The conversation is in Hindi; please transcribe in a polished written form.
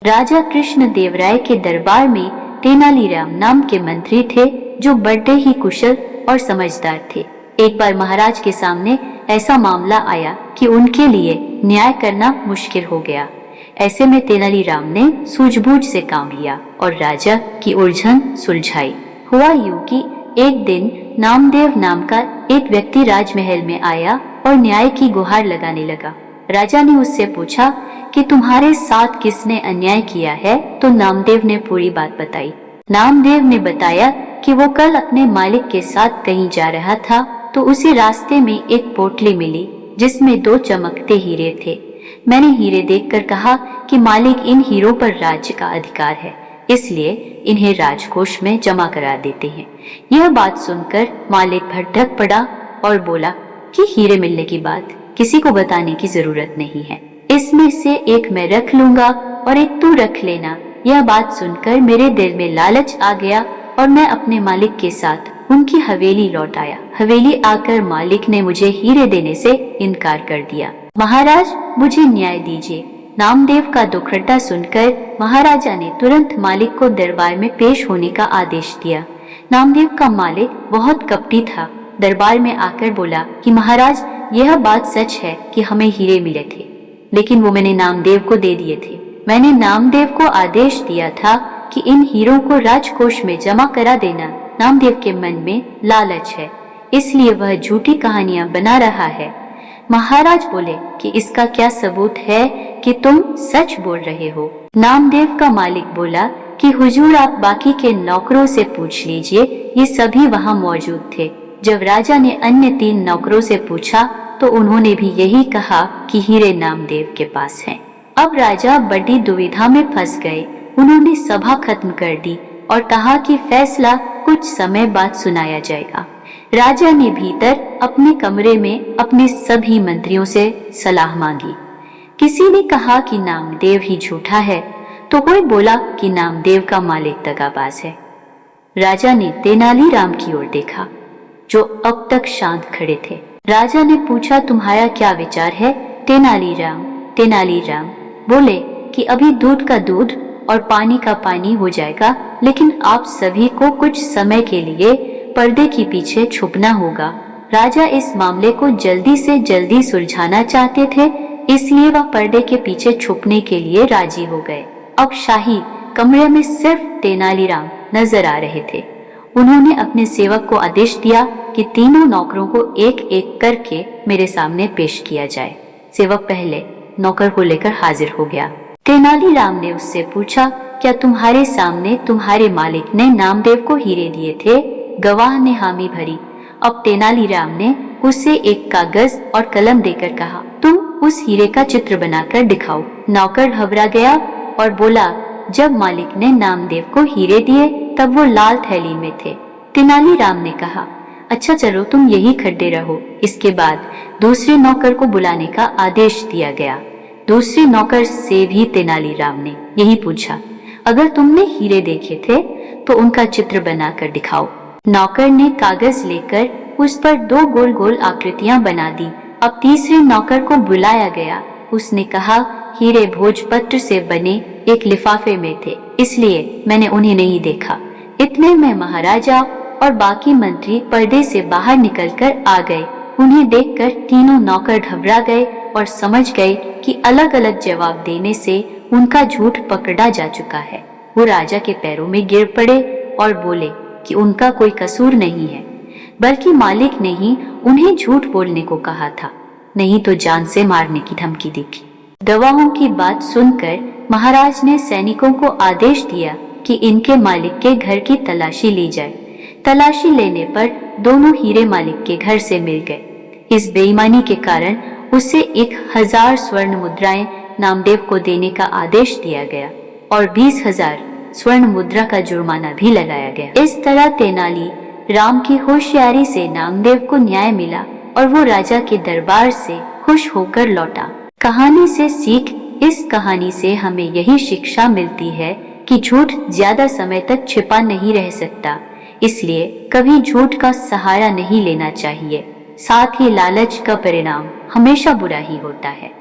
राजा कृष्ण देव राय के दरबार में तेनालीराम नाम के मंत्री थे जो बड़े ही कुशल और समझदार थे। एक बार महाराज के सामने ऐसा मामला आया कि उनके लिए न्याय करना मुश्किल हो गया। ऐसे में तेनालीराम ने सूझबूझ से काम लिया और राजा की उलझन सुलझाई। हुआ यूं कि एक दिन नामदेव नाम का एक व्यक्ति राजमहल में आया और न्याय की गुहार लगाने लगा। राजा ने उससे पूछा कि तुम्हारे साथ किसने अन्याय किया है, तो नामदेव ने पूरी बात बताई। नामदेव ने बताया कि वो कल अपने मालिक के साथ कहीं जा रहा था तो उसे रास्ते में एक पोटली मिली जिसमें 2 चमकते हीरे थे। मैंने हीरे देखकर कहा कि मालिक, इन हीरों पर राज्य का अधिकार है, इसलिए इन्हें राजकोष में जमा करा देते हैं। यह बात सुनकर मालिक भड़क पड़ा और बोला कि हीरे मिलने की बात किसी को बताने की जरूरत नहीं है, इसमें से एक मैं रख लूंगा और एक तू रख लेना। यह बात सुनकर मेरे दिल में लालच आ गया और मैं अपने मालिक के साथ उनकी हवेली लौट आया। हवेली आकर मालिक ने मुझे हीरे देने से इनकार कर दिया। महाराज, मुझे न्याय दीजिए। नामदेव का दुखड़ा सुनकर महाराजा ने तुरंत मालिक को दरबार में पेश होने का आदेश दिया। नामदेव का मालिक बहुत कपटी था। दरबार में आकर बोला कि महाराज, यह बात सच है कि हमें हीरे मिले थे, लेकिन वो मैंने नामदेव को दे दिए थे। मैंने नामदेव को आदेश दिया था कि इन हीरों को राजकोष में जमा करा देना। नामदेव के मन में लालच है, इसलिए वह झूठी कहानियां बना रहा है। महाराज बोले कि इसका क्या सबूत है कि तुम सच बोल रहे हो। नामदेव का मालिक बोला कि हुजूर, आप बाकी के नौकरों से पूछ लीजिए, ये सभी वहां मौजूद थे। जब राजा ने अन्य 3 नौकरों से पूछा तो उन्होंने भी यही कहा कि हीरे नामदेव के पास हैं। अब राजा बड़ी दुविधा में फंस गए। उन्होंने सभा खत्म कर दी और कहा कि फैसला कुछ समय बाद सुनाया जाएगा। राजा ने भीतर अपने कमरे में अपने सभी मंत्रियों से सलाह मांगी। किसी ने कहा कि नामदेव ही झूठा है, तो कोई बोला कि नामदेव का मालिक दगाबाज है। राजा ने तेनालीराम की ओर देखा, जो अब तक शांत खड़े थे। राजा ने पूछा, तुम्हारा क्या विचार है? तेनालीराम बोले कि अभी दूध का दूध और पानी का पानी हो जाएगा, लेकिन आप सभी को कुछ समय के लिए पर्दे के पीछे छुपना होगा। राजा इस मामले को जल्दी से जल्दी सुलझाना चाहते थे, इसलिए वह पर्दे के पीछे छुपने के लिए राजी हो गए। अब शाही कमरे में सिर्फ तेनालीराम नजर आ रहे थे। उन्होंने अपने सेवक को आदेश दिया कि तीनों नौकरों को एक एक करके मेरे सामने पेश किया जाए। सेवक पहले नौकर को लेकर हाजिर हो गया। तेनालीराम ने उससे पूछा, क्या तुम्हारे सामने तुम्हारे मालिक ने नामदेव को हीरे दिए थे? गवाह ने हामी भरी। अब तेनालीराम ने उसे एक कागज और कलम देकर कहा, तुम उस हीरे का चित्र बनाकर दिखाओ। नौकर घबरा गया और बोला, जब मालिक ने नामदेव को हीरे दिए तब वो लाल थैली में थे। तेनालीराम ने कहा, अच्छा चलो तुम यही खड़े रहो। इसके बाद दूसरे नौकर को बुलाने का आदेश दिया गया। दूसरे नौकर से भी तेनालीराम ने यही पूछा, अगर तुमने हीरे देखे थे तो उनका चित्र बनाकर दिखाओ। नौकर ने कागज लेकर उस पर 2 गोल गोल आकृतियां बना दी। अब तीसरे नौकर को बुलाया गया। उसने कहा, हीरे भोजपत्र से बने एक लिफाफे में थे, इसलिए मैंने उन्हें नहीं देखा। इतने में महाराजा और बाकी मंत्री पर्दे से बाहर निकलकर आ गए। उन्हें देखकर तीनों नौकर घबरा गए और समझ गए कि अलग अलग जवाब देने से उनका झूठ पकड़ा जा चुका है। वो राजा के पैरों में गिर पड़े और बोले कि उनका कोई कसूर नहीं है, बल्कि मालिक ने ही उन्हें झूठ बोलने को कहा था, नहीं तो जान से मारने की धमकी दी। गवाहों की बात सुनकर महाराज ने सैनिकों को आदेश दिया कि इनके मालिक के घर की तलाशी ली जाए। तलाशी लेने पर दोनों हीरे मालिक के घर से मिल गए। इस बेईमानी के कारण उसे 1000 स्वर्ण मुद्राएं नामदेव को देने का आदेश दिया गया और 20,000 स्वर्ण मुद्रा का जुर्माना भी लगाया गया। इस तरह तेनाली राम की होशियारी से नामदेव को न्याय मिला और वो राजा के दरबार से खुश होकर लौटा। कहानी से सीख, इस कहानी से हमें यही शिक्षा मिलती है कि झूठ ज्यादा समय तक छिपा नहीं रह सकता, इसलिए कभी झूठ का सहारा नहीं लेना चाहिए। साथ ही लालच का परिणाम हमेशा बुरा ही होता है।